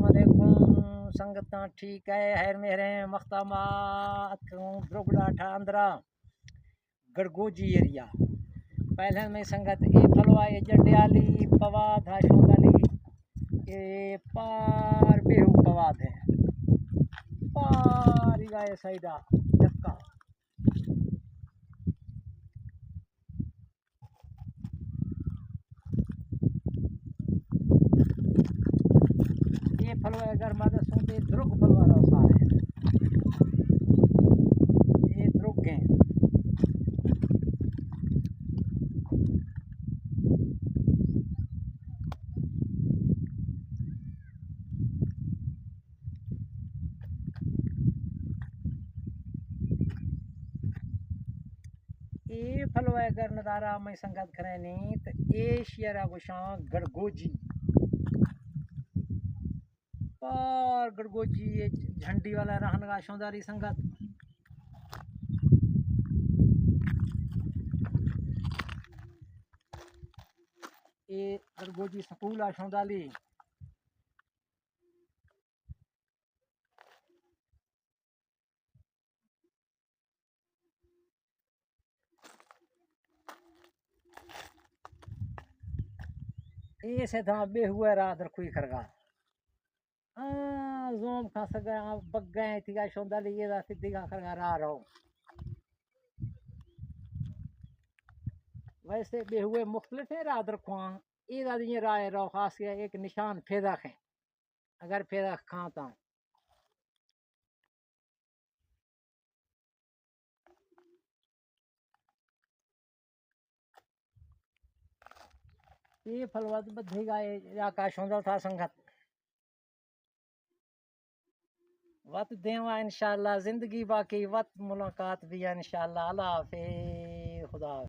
अस्सलामुअलैकुम संगत ठीक है हैर मेरे मख्तामात द्रुगडाठा अंदरा गड़गोजी एरिया पहले में संगत ए फलवा ए जटियाली पवाद हाशुदली ए पार बेहू पवाद है पार गाय साइडा जक्का ये फलवा अगर मदद सुनते द्रुग फलवा रहा है ये द्रुग हैं ये फलवा अगर नज़ारा मैं संगत करें नहीं तो ये शेरा गुशां गड़गोजी पार गड़गोजी ये झंडी वाला रहन का शौदारी संगत ये गड़गोजी स्कूल आ शौदाली ये से था बे हुए रात रखुई खरगा जोम खा सगा बग गए थी का शौदाली ये दा सिद्धि का खरगा रहो वैसे बे हुए मुख्तलिफ है रात रखो ये दा ये राय रहो खास किया एक निशान फेदा है अगर फेदा खाता ये फलवत बधी गाय आकाश होंदा था संगत वत देवा इंशाल्लाह जिंदगी बाकी वत मुलाकात भी इंशाल्लाह अल्लाह हाफिज़ खुदा